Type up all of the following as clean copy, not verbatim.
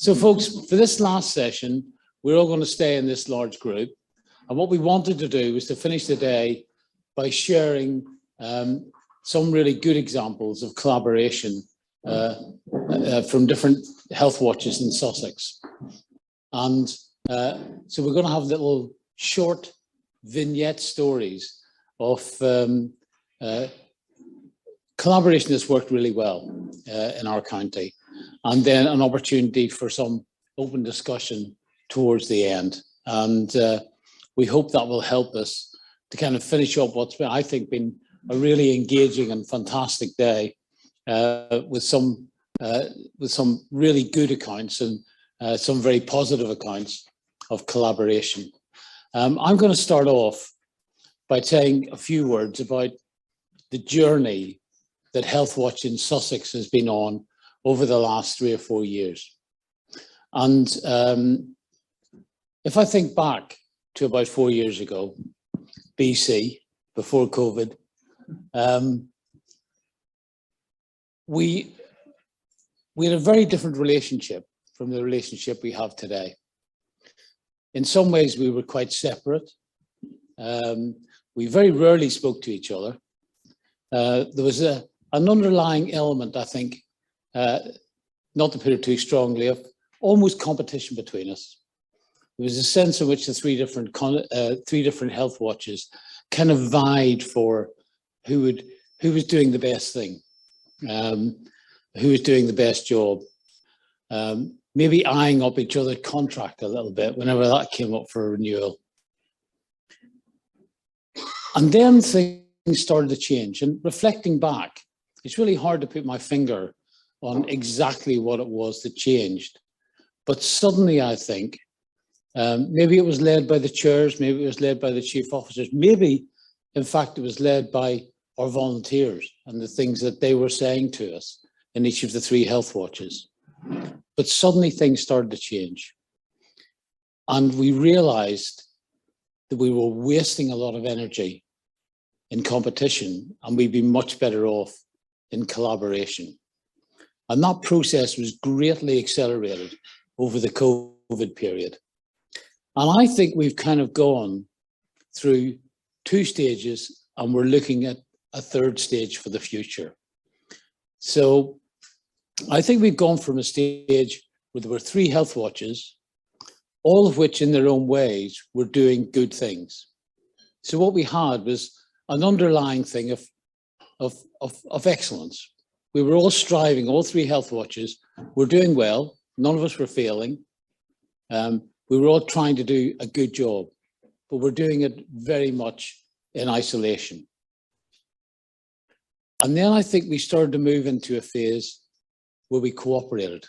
So folks, for this last session, we're all going to stay in this large group. And what we wanted to do was to finish the day by sharing some really good examples of collaboration from different health watches in Sussex. And so we're going to have little short vignette stories of collaboration that's worked really well in our county, and then an opportunity for some open discussion towards the end. And we hope that will help us to kind of finish up what's been, I think, been a really engaging and fantastic day with some really good accounts and some very positive accounts of collaboration. I'm going to start off by saying a few words about the journey that Healthwatch in Sussex has been on over the last 3 or 4 years. And if I think back to about 4 years ago, BC, before COVID, we had a very different relationship from the relationship we have today. In some ways, we were quite separate. We very rarely spoke to each other. There was an underlying element, I think, not to put it too strongly, of almost competition between us. There was a sense in which the three different health watches kind of vied for who was doing the best thing, who was doing the best job, maybe eyeing up each other's contract a little bit whenever that came up for renewal. And then things started to change. And reflecting back, it's really hard to put my finger on exactly what it was that changed. But suddenly, I think, maybe it was led by the chairs, maybe it was led by the chief officers, maybe, in fact, it was led by our volunteers and the things that they were saying to us in each of the 3 health watches. But suddenly things started to change. And we realized that we were wasting a lot of energy in competition, and we'd be much better off in collaboration. And that process was greatly accelerated over the COVID period. And I think we've kind of gone through 2 stages, and we're looking at a 3rd stage for the future. So I think we've gone from a stage where there were 3 health watches, all of which in their own ways were doing good things. So what we had was an underlying thing of excellence. We were all striving, all 3 health watches were doing well. None of us were failing. We were all trying to do a good job, but we're doing it very much in isolation. And then I think we started to move into a phase where we cooperated.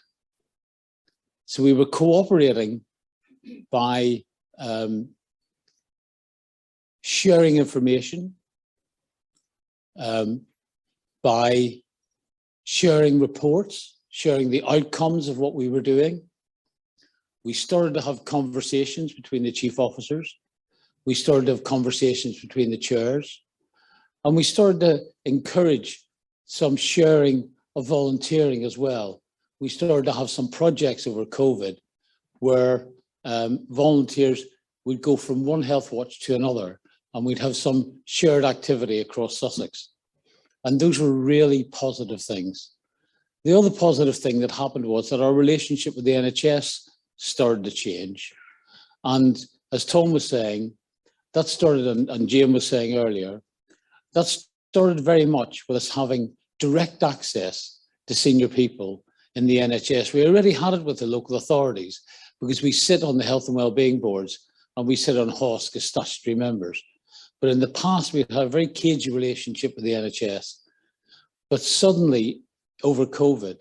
So we were cooperating by sharing information, by sharing reports, sharing the outcomes of what we were doing. We started to have conversations between the chief officers. We started to have conversations between the chairs. And we started to encourage some sharing of volunteering as well. We started to have some projects over COVID where volunteers would go from one health watch to another, and we'd have some shared activity across Sussex. And those were really positive things. The other positive thing that happened was that our relationship with the NHS started to change. And as Tom was saying, that started, and Jane was saying earlier, that started very much with us having direct access to senior people in the NHS. We already had it with the local authorities because we sit on the health and wellbeing boards and we sit on HOSC as statutory members. But in the past, we had a very cagey relationship with the NHS. But suddenly, over COVID,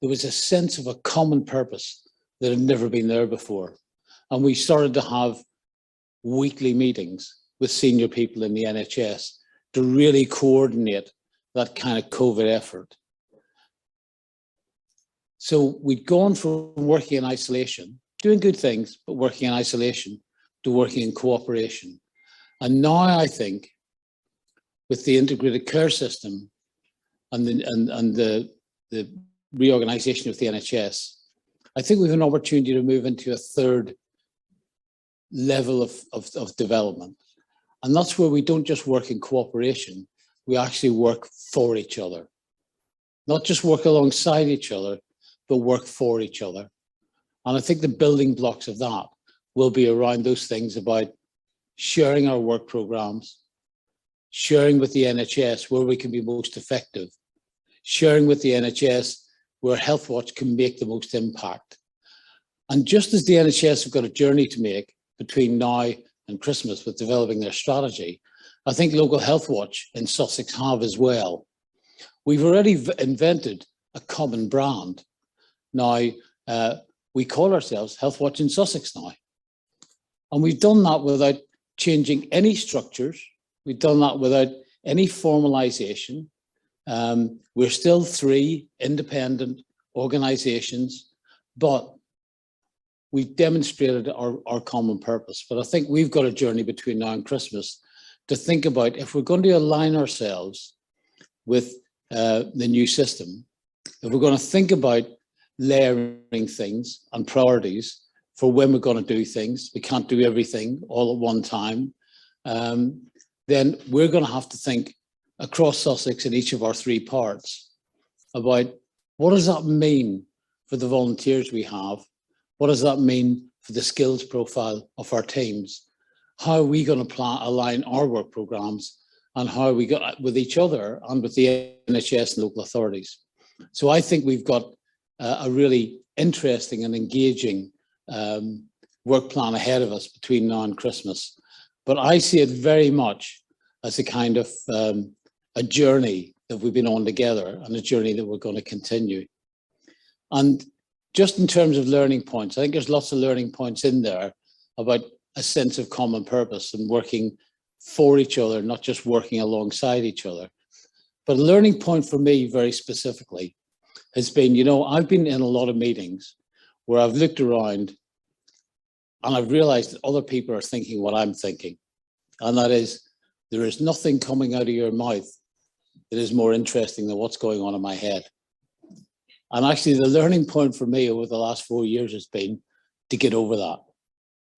there was a sense of a common purpose that had never been there before. And we started to have weekly meetings with senior people in the NHS to really coordinate that kind of COVID effort. So we'd gone from working in isolation, doing good things, but working in isolation, to working in cooperation. And now I think with the integrated care system and the reorganisation of the NHS, I think we have an opportunity to move into a third level of development. And that's where we don't just work in cooperation, we actually work for each other. Not just work alongside each other, but work for each other. And I think the building blocks of that will be around those things about sharing our work programs, sharing with the NHS where we can be most effective, sharing with the NHS where Healthwatch can make the most impact. And just as the NHS have got a journey to make between now and Christmas with developing their strategy, I think local Healthwatch in Sussex have as well. We've already invented a common brand. Now, we call ourselves Healthwatch in Sussex now. And we've done that without changing any structures. We've done that without any formalization. We're still 3 independent organizations, but we've demonstrated our common purpose. But I think we've got a journey between now and Christmas to think about if we're going to align ourselves with the new system, if we're going to think about layering things and priorities for when we're going to do things, we can't do everything all at one time, then we're going to have to think across Sussex in each of our 3 parts about what does that mean for the volunteers we have? What does that mean for the skills profile of our teams? How are we going to align our work programs, and how are we got with each other and with the NHS and local authorities? So I think we've got a really interesting and engaging work plan ahead of us between now and Christmas. But I see it very much as a kind of a journey that we've been on together, and a journey that we're going to continue. And just in terms of learning points, I think there's lots of learning points in there about a sense of common purpose and working for each other, not just working alongside each other. But a learning point for me very specifically has been, you know, I've been in a lot of meetings where I've looked around and I've realized that other people are thinking what I'm thinking. And that is, there is nothing coming out of your mouth that is more interesting than what's going on in my head. And actually the learning point for me over the last 4 years has been to get over that.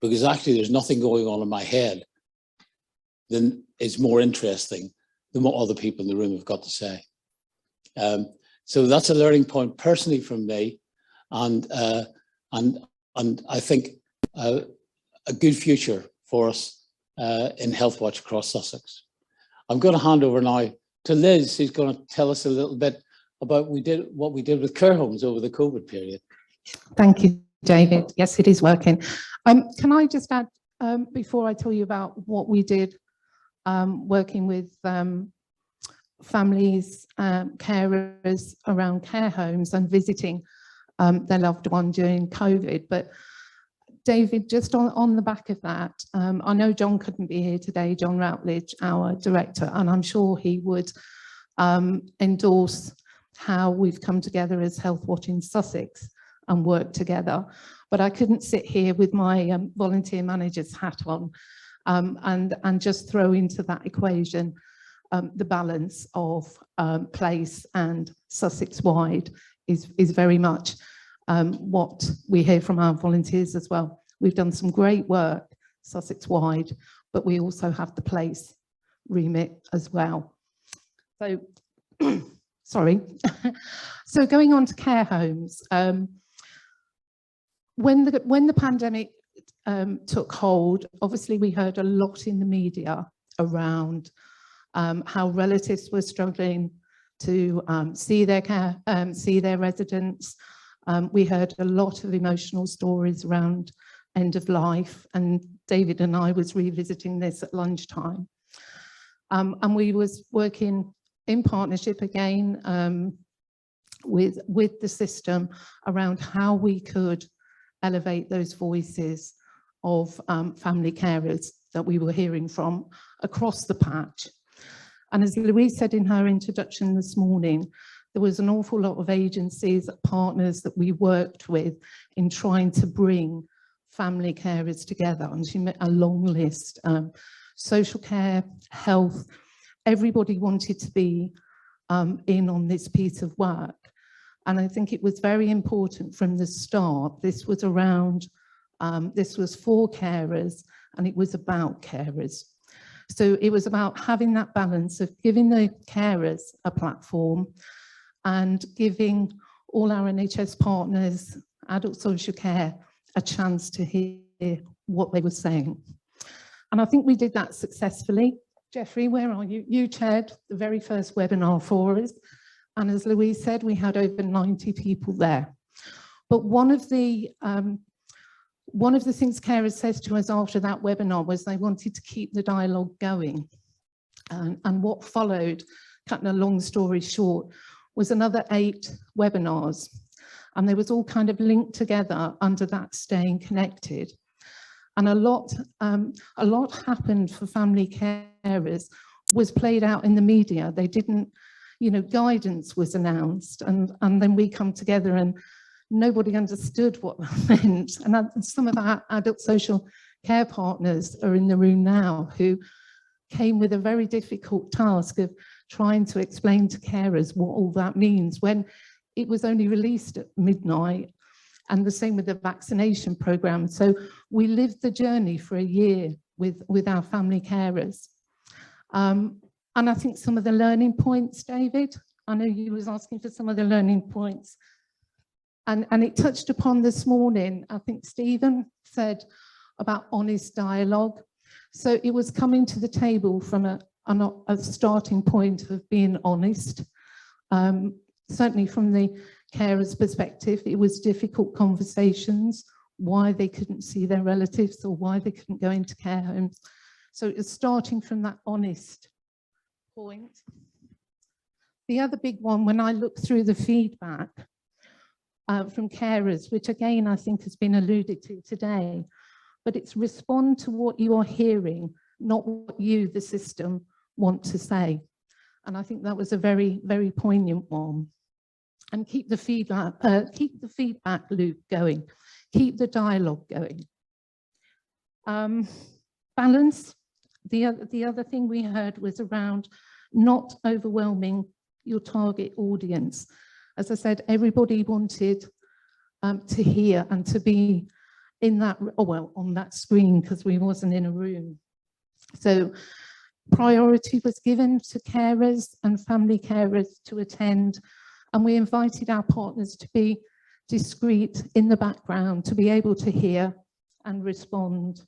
Because actually there's nothing going on in my head than is more interesting than what other people in the room have got to say. So that's a learning point personally from me, and I think a good future for us in Healthwatch across Sussex. I'm going to hand over now to Liz, who's going to tell us a little bit about what we did with care homes over the COVID period. Thank you, David. Yes, it is working. Can I just add, before I tell you about what we did working with families, carers around care homes and visiting their loved one during COVID. But David, just on the back of that, I know John couldn't be here today, John Routledge, our director, and I'm sure he would endorse how we've come together as Healthwatch in Sussex and work together. But I couldn't sit here with my volunteer manager's hat on and just throw into that equation the balance of place and Sussex-wide is very much what we hear from our volunteers as well. We've done some great work Sussex-wide, but we also have the place remit as well. So, sorry. So going on to care homes, when the pandemic took hold, obviously we heard a lot in the media around how relatives were struggling to see their residents. We heard a lot of emotional stories around end of life, and David and I was revisiting this at lunchtime. And we was working in partnership again with the system around how we could elevate those voices of family carers that we were hearing from across the patch. And as Louise said in her introduction this morning, there was an awful lot of agencies, partners that we worked with in trying to bring family carers together. And she met a long list, social care, health, everybody wanted to be in on this piece of work. And I think it was very important from the start. This was around, this was for carers, and it was about carers. So it was about having that balance of giving the carers a platform and giving all our NHS partners, adult social care, a chance to hear what they were saying. And I think we did that successfully. Jeffrey, where are you? You chaired the very first webinar for us. And as Louise said, we had over 90 people there. But one of the things carers says to us after that webinar was they wanted to keep the dialogue going. And what followed, cutting a long story short, was another 8 webinars. And they was all kind of linked together under that staying connected. And a lot happened for family carers, was played out in the media. They didn't, you know, guidance was announced, and then we come together and nobody understood what that meant. And some of our adult social care partners are in the room now who came with a very difficult task of trying to explain to carers what all that means when it was only released at midnight. And the same with the vaccination programme. So we lived the journey for a year with our family carers. And I think some of the learning points, David, I know you was asking for some of the learning points. And it touched upon this morning, I think Stephen said about honest dialogue. So it was coming to the table from a starting point of being honest. Certainly from the carers' perspective, it was difficult conversations, why they couldn't see their relatives or why they couldn't go into care homes. So it was starting from that honest point. The other big one, when I look through the feedback from carers, which again, I think has been alluded to today, but it's respond to what you are hearing, not what you, the system, want to say. And I think that was a very, very poignant one. And keep the feedback loop going, keep the dialogue going. Balance. The other thing we heard was around not overwhelming your target audience. As I said, everybody wanted to hear and to be in that, on that screen, because we wasn't in a room. So priority was given to carers and family carers to attend, and we invited our partners to be discreet in the background, to be able to hear and respond.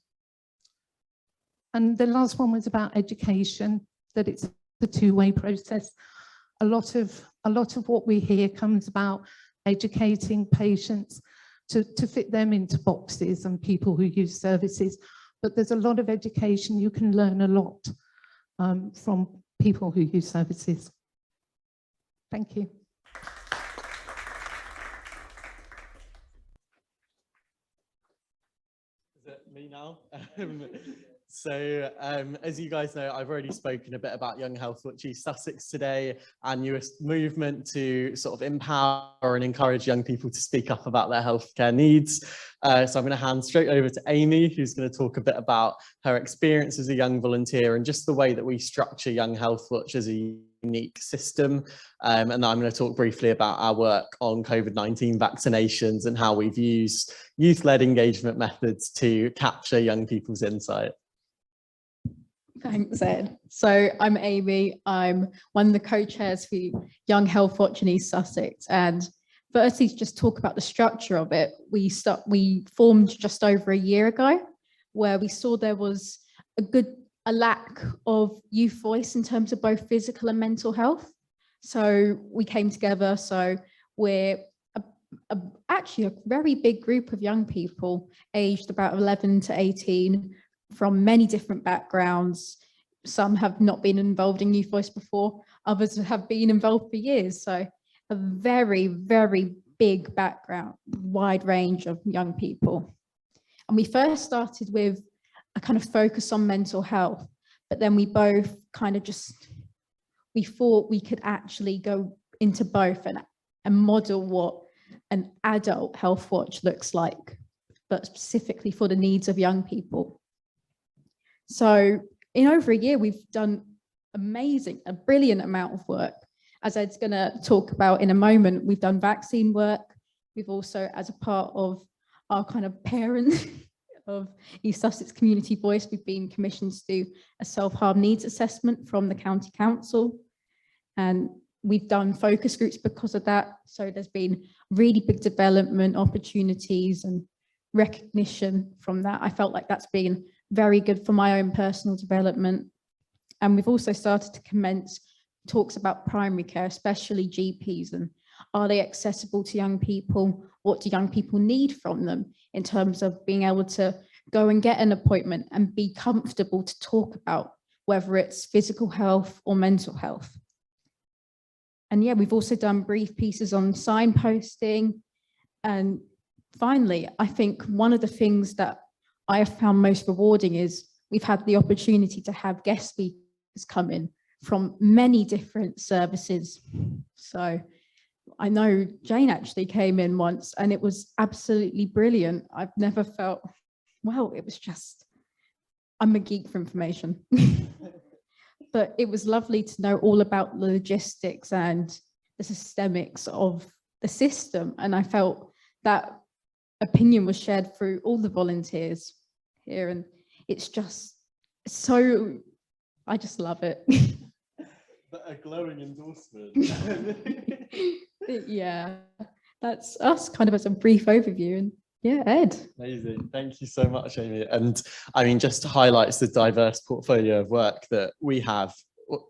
And the last one was about education, that it's a two-way process. A lot of what we hear comes about educating patients to fit them into boxes and people who use services. But there's a lot of education. You can learn a lot from people who use services. Thank you. Is it me now? So as you guys know, I've already spoken a bit about Young Health Watch East Sussex today, our newest movement to sort of empower and encourage young people to speak up about their healthcare needs. So I'm going to hand straight over to Amy, who's going to talk a bit about her experience as a young volunteer and just the way that we structure Young Health Watch as a unique system. And then I'm going to talk briefly about our work on COVID-19 vaccinations and how we've used youth-led engagement methods to capture young people's insight. Thanks, Ed. So I'm Amy. I'm one of the co-chairs for Young Health Watch in East Sussex. And firstly, to just talk about the structure of it, we formed just over a year ago, where we saw there was a lack of youth voice in terms of both physical and mental health. So we came together. So we're actually a very big group of young people aged about 11 to 18 from many different backgrounds. Some have not been involved in Youth Voice before, others have been involved for years. So a very, very big background, wide range of young people. And we first started with a kind of focus on mental health, but then we both kind of we thought we could actually go into both and model what an adult health watch looks like, but specifically for the needs of young people. So in over a year, we've done a brilliant amount of work. as Ed's going to talk about in a moment, we've done vaccine work. We've also, as a part of our kind of parent of East Sussex Community Voice, we've been commissioned to do a self-harm needs assessment from the County Council. And we've done focus groups because of that. So there's been really big development opportunities and recognition from that. I felt like that's been very good for my own personal development. And we've also started to commence talks about primary care, especially GPs, and are they accessible to young people? What do young people need from them in terms of being able to go and get an appointment and be comfortable to talk about whether it's physical health or mental health. And yeah, we've also done brief pieces on signposting. And finally, I think one of the things that I have found most rewarding is we've had the opportunity to have guest speakers come in from many different services. So I know Jane actually came in once and it was absolutely brilliant. I've never felt, well, it was just, I'm a geek for information. But it was lovely to know all about the logistics and the systemics of the system. And I felt that opinion was shared through all the volunteers here. And it's just so, I just love it. A glowing endorsement. Yeah, that's us kind of as a brief overview. And yeah, Ed. Amazing. Thank you so much, Amy. And I mean, just highlights the diverse portfolio of work that we have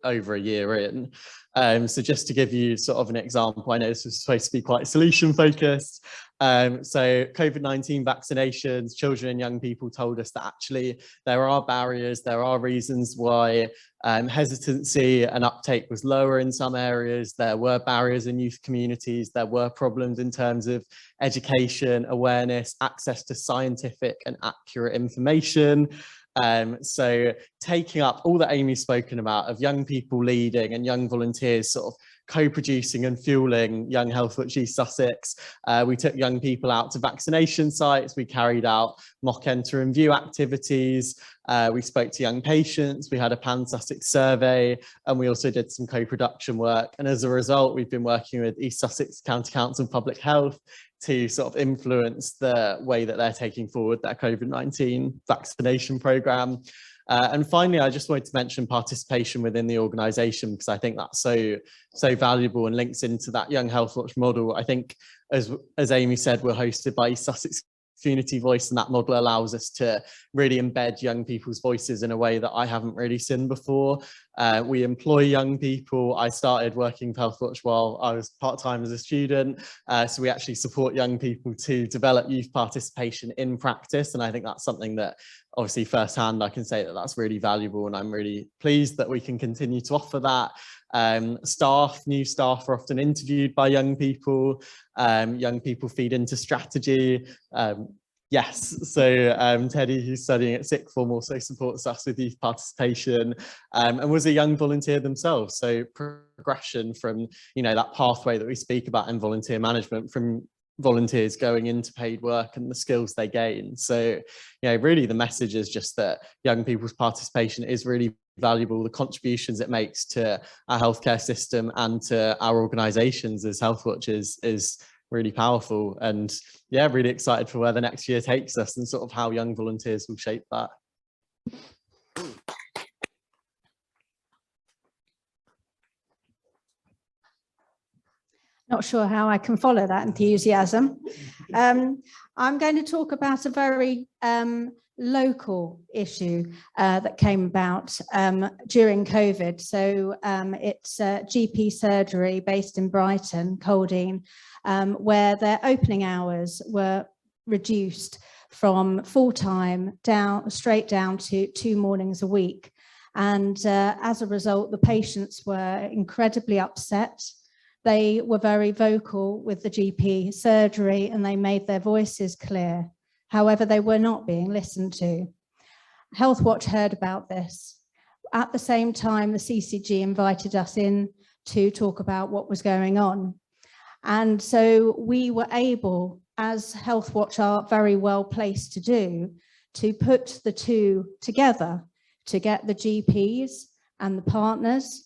over a year in. So just to give you sort of an example, I know this was supposed to be quite solution focused. So COVID-19 vaccinations, children and young people told us that actually there are barriers, there are reasons why hesitancy and uptake was lower in some areas. There were barriers in youth communities. There were problems in terms of education, awareness, access to scientific and accurate information. So taking up all that Amy's spoken about of young people leading and young volunteers sort of co-producing and fueling Young Health Watch East Sussex. We took young people out to vaccination sites. We carried out mock enter and view activities. We spoke to young patients. We had a Pan Sussex survey, and we also did some co-production work. And as a result, we've been working with East Sussex County Council Public Health to sort of influence the way that they're taking forward their COVID-19 vaccination programme. And finally, I just wanted to mention participation within the organisation, because I think that's so valuable and links into that Young Health Watch model. I think, as Amy said, we're hosted by East Sussex Community Voice, and that model allows us to really embed young people's voices in a way that I haven't really seen before. We employ young people. I started working for Health Watch while I was part-time as a student. So we actually support young people to develop youth participation in practice. And I think that's something that obviously firsthand I can say that that's really valuable, and I'm really pleased that we can continue to offer that. New staff are often interviewed by young people. Young people feed into strategy. Yes, so Teddy, who's studying at sixth form, also supports us with youth participation, and was a young volunteer themselves. So progression from, you know, that pathway that we speak about in volunteer management, from volunteers going into paid work and the skills they gain. So, you know, really the message is just that young people's participation is really valuable. The contributions it makes to our healthcare system and to our organisations as Health Watch is really powerful. And yeah, really excited for where the next year takes us and sort of how young volunteers will shape that. Not sure how I can follow that enthusiasm. I'm going to talk about a very local issue that came about during COVID. So it's GP surgery based in Brighton, Coldine, where their opening hours were reduced from full-time straight down to 2 mornings a week. And as a result, the patients were incredibly upset. They were very vocal with the GP surgery and they made their voices clear. However, they were not being listened to. Health Watch heard about this. At the same time, the CCG invited us in to talk about what was going on. And so we were able, as Health Watch are very well placed to do, to put the two together, to get the GPs and the partners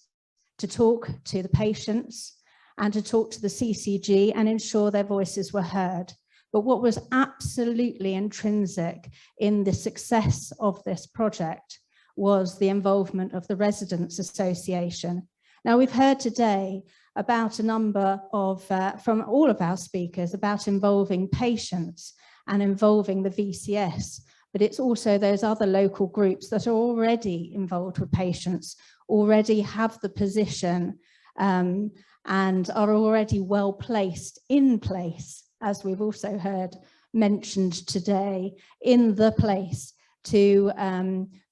to talk to the patients and to talk to the CCG and ensure their voices were heard. But what was absolutely intrinsic in the success of this project was the involvement of the Residents' Association. Now, we've heard today about a number of, from all of our speakers, about involving patients and involving the VCS, but it's also those other local groups that are already involved with patients, already have the position and are already well placed in place, as we've also heard mentioned today, in the place to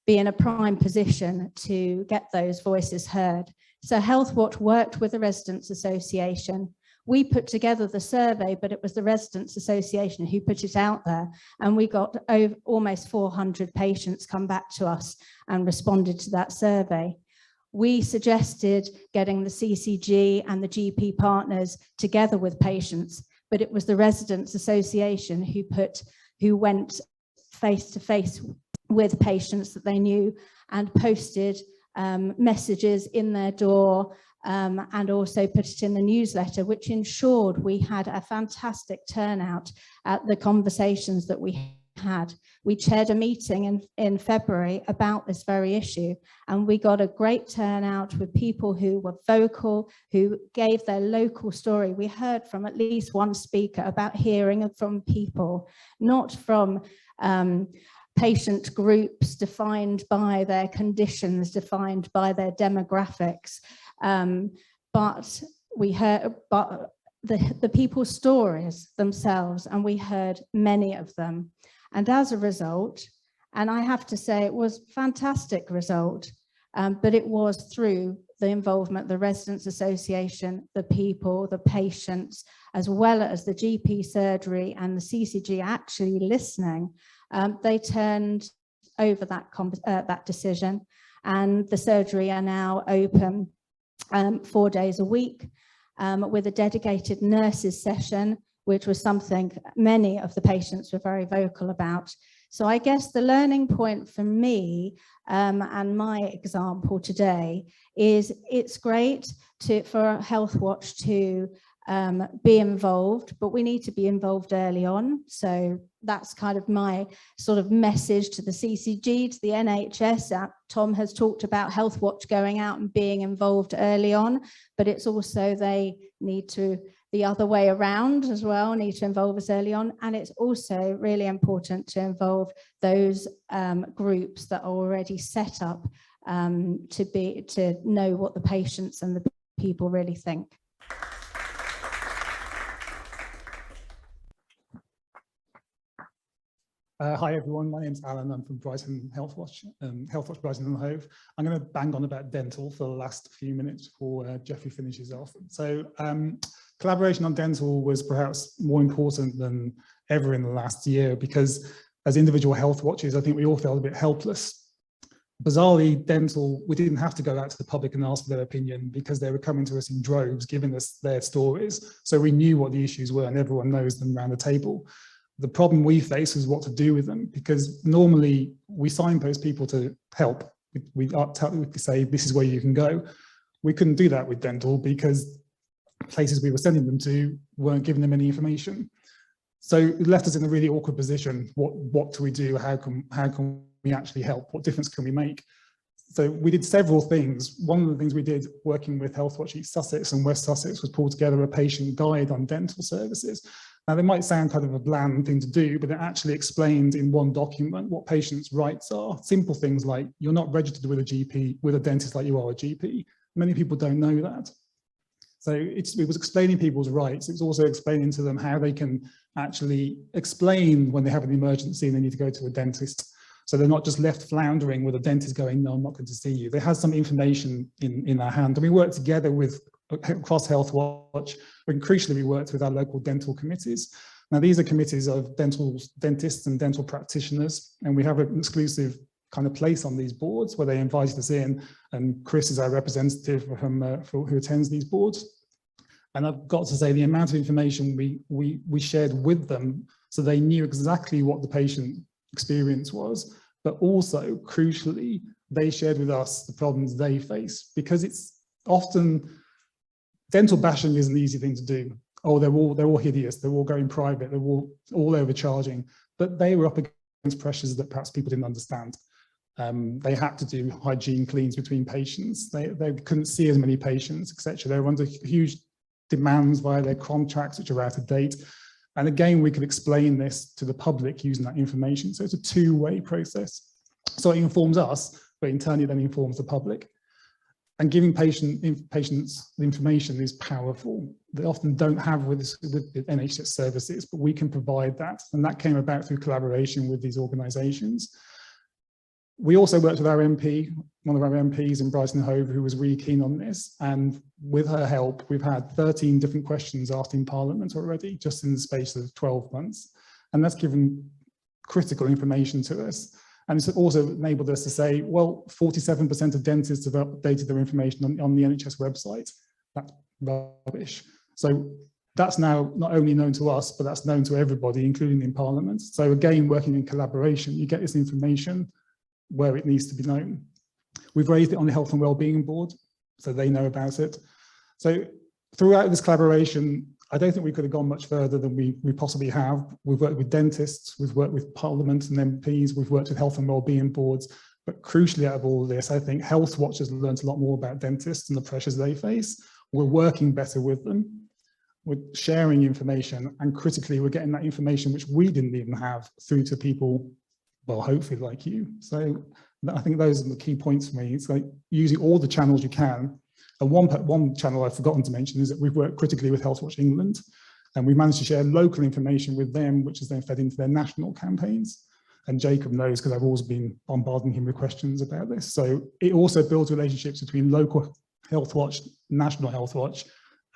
be in a prime position to get those voices heard. So Healthwatch worked with the Residents' Association. We put together the survey, but it was the Residents' Association who put it out there. And we got over almost 400 patients come back to us and responded to that survey. We suggested getting the CCG and the GP partners together with patients, but it was the Residents' Association who went face to face with patients that they knew and posted messages in their door and also put it in the newsletter, which ensured we had a fantastic turnout at the conversations that we had. We chaired a meeting in February about this very issue, and we got a great turnout with people who were vocal, who gave their local story. We heard from at least one speaker about hearing from people, not from patient groups defined by their conditions, defined by their demographics, but we heard the people's stories themselves, and we heard many of them. And as a result, and I have to say it was a fantastic result, but it was through the involvement of the Residents' Association, the people, the patients, as well as the GP surgery and the CCG actually listening. They turned over that decision, and the surgery are now open 4 days a week with a dedicated nurses session, which was something many of the patients were very vocal about. So I guess the learning point for me and my example today is it's great for Healthwatch to be involved, but we need to be involved early on. So that's kind of my sort of message to the CCG, to the NHS. Tom has talked about Healthwatch going out and being involved early on, but it's also they need to, the other way around as well, need to involve us early on. And it's also really important to involve those groups that are already set up to know what the patients and the people really think. Hi everyone, my name's Alan. I'm from Brighton Healthwatch, Healthwatch Brighton and Hove. I'm going to bang on about dental for the last few minutes before Jeffrey finishes off. So collaboration on dental was perhaps more important than ever in the last year, because as individual health watchers, I think we all felt a bit helpless. Bizarrely, dental, we didn't have to go out to the public and ask for their opinion because they were coming to us in droves, giving us their stories. So we knew what the issues were, and everyone knows them around the table. The problem we face is what to do with them, because normally we signpost people to help. We say, this is where you can go. We couldn't do that with dental because places we were sending them to weren't giving them any information. So it left us in a really awkward position. What do we do? How can we actually help? What difference can we make? So we did several things. One of the things we did working with Healthwatch East Sussex and West Sussex was pull together a patient guide on dental services. Now, they might sound kind of a bland thing to do, but it actually explained in one document what patients' rights are. Simple things like you're not registered with a GP, with a dentist like you are a GP. Many people don't know that. So it was explaining people's rights. It's also explaining to them how they can actually explain when they have an emergency and they need to go to a dentist. So they're not just left floundering with a dentist going, no, I'm not going to see you. They have some information in their hand. And we work together with across Healthwatch, and crucially, we worked with our local dental committees. Now, these are committees of dentists and dental practitioners, and we have an exclusive kind of place on these boards where they invited us in, and Chris is our representative who attends these boards. And I've got to say, the amount of information we shared with them, so they knew exactly what the patient experience was, but also, crucially, they shared with us the problems they face, because it's often dental bashing is an easy thing to do. Oh, they're all hideous. They're all going private. They're all overcharging. But they were up against pressures that perhaps people didn't understand. They had to do hygiene cleans between patients. They couldn't see as many patients, etc. They were under huge demands via their contracts, which are out of date. And again, we could explain this to the public using that information. So it's a two-way process. So it informs us, but internally then informs the public. And giving patients the information is powerful. They often don't have with NHS services, but we can provide that. And that came about through collaboration with these organisations. We also worked with our MP, one of our MPs in Brighton and Hove, who was really keen on this. And with her help, we've had 13 different questions asked in Parliament already, just in the space of 12 months. And that's given critical information to us. And it's also enabled us to say, well, 47% of dentists have updated their information on the NHS website. That's rubbish. So that's now not only known to us, but that's known to everybody, including in Parliament. So again, working in collaboration, you get this information where it needs to be known. We've raised it on the Health and Wellbeing Board, so they know about it. So throughout this collaboration, I don't think we could have gone much further than we possibly have. We've worked with dentists, we've worked with Parliament and MPs, we've worked with Health and Wellbeing Boards, but crucially out of all of this, I think Health Watch has learned a lot more about dentists and the pressures they face. We're working better with them. We're sharing information, and critically, we're getting that information which we didn't even have through to people, well, hopefully like you. So I think those are the key points for me. It's like using all the channels you can. And one channel I've forgotten to mention is that we've worked critically with Health Watch England, and we managed to share local information with them, which is then fed into their national campaigns. And Jacob knows, because I've always been bombarding him with questions about this. So it also builds relationships between local Health Watch, National Health Watch,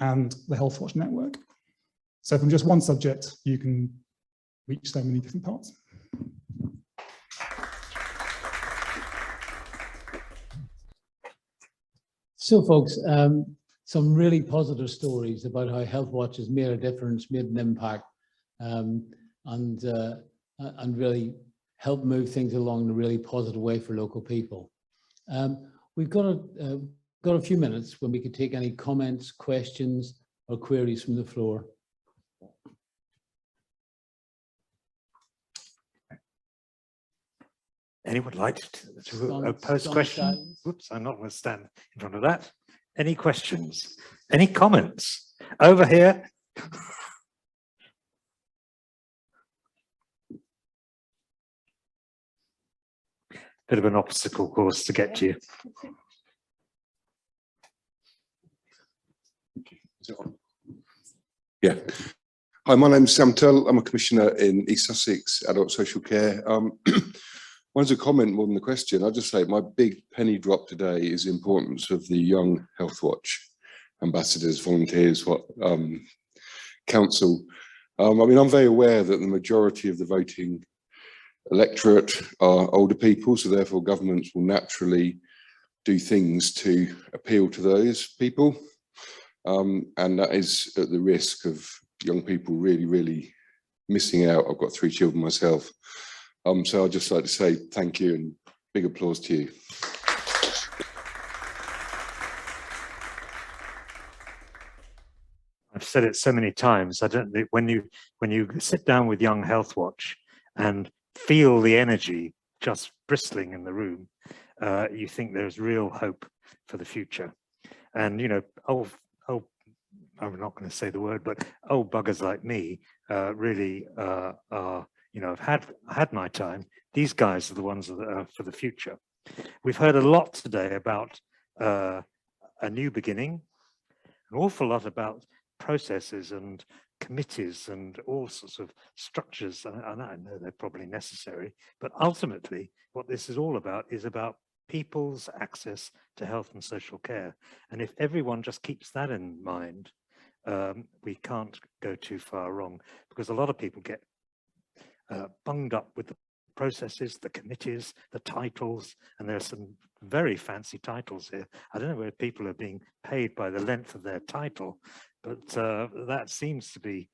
and the Health Watch network. So from just one subject, you can reach so many different parts. So folks, some really positive stories about how Health Watch has made a difference, made an impact, and really helped move things along in a really positive way for local people. We've got a few minutes when we could take any comments, questions, or queries from the floor. Anyone like to pose a question? Whoops, I'm not going to stand in front of that. Any questions? Any comments? Over here. Bit of an obstacle course to get to you. Yeah. Hi, my name's Sam Tull. I'm a commissioner in East Sussex Adult Social Care. One's a comment more than a question. I'll just say my big penny drop today is the importance of the Young Health Watch ambassadors, volunteers, council. I mean, I'm very aware that the majority of the voting electorate are older people, so therefore governments will naturally do things to appeal to those people. And that is at the risk of young people really missing out. I've got 3 children myself. So I'd just like to say thank you and big applause to you. I've said it so many times. I don't think when you sit down with Young Health Watch and feel the energy just bristling in the room, you think there's real hope for the future. And you know, I'm not going to say the word, but old buggers like me really are. You know, I've had my time. These guys are the ones that are for the future. We've heard a lot today about a new beginning, an awful lot about processes and committees and all sorts of structures. And I know they're probably necessary, but ultimately what this is all about is about people's access to health and social care. And if everyone just keeps that in mind, we can't go too far wrong, because a lot of people get bunged up with the processes, the committees, the titles, and there are some very fancy titles here. I don't know whether people are being paid by the length of their title, but that seems to be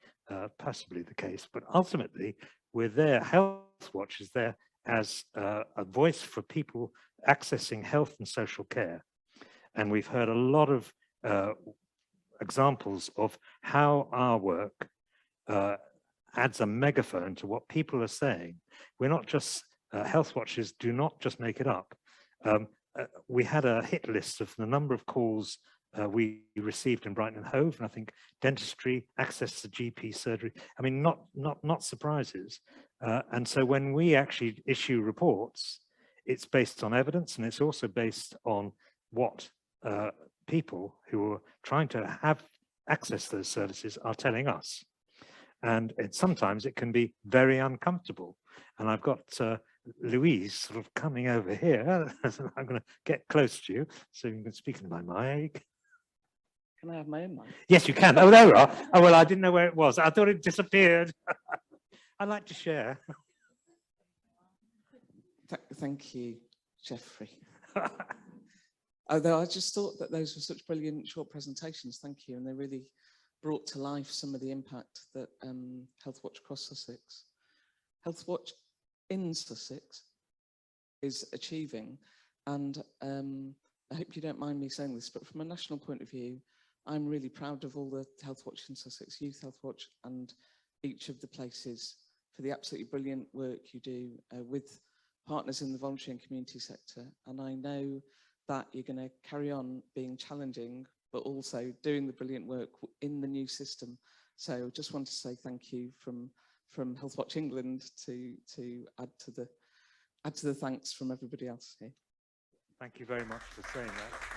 possibly the case. But ultimately, we're there. Health Watch is there as a voice for people accessing health and social care. And we've heard a lot of examples of how our work adds a megaphone to what people are saying. We're not just, health watchers do not just make it up. We had a hit list of the number of calls we received in Brighton and Hove, and I think dentistry, access to GP surgery. I mean, not surprises. And so when we actually issue reports, it's based on evidence, and it's also based on what people who are trying to have access to those services are telling us. And sometimes it can be very uncomfortable. And I've got Louise sort of coming over here. I'm going to get close to you so you can speak into my mic. Can I have my own mic? Yes, you can. Oh, there we are. Oh, well, I didn't know where it was. I thought it disappeared. I like to share. Thank you, Jeffrey. Although I just thought that those were such brilliant short presentations. Thank you. And they really brought to life some of the impact that Health Watch across Sussex, Health Watch in Sussex is achieving. And I hope you don't mind me saying this, but from a national point of view, I'm really proud of all the Health Watch in Sussex, Youth Health Watch, and each of the places for the absolutely brilliant work you do with partners in the voluntary and community sector. And I know that you're going to carry on being challenging, but also doing the brilliant work in the new system. So I just want to say thank you from Health Watch England to add to the thanks from everybody else here. Thank you very much for saying that.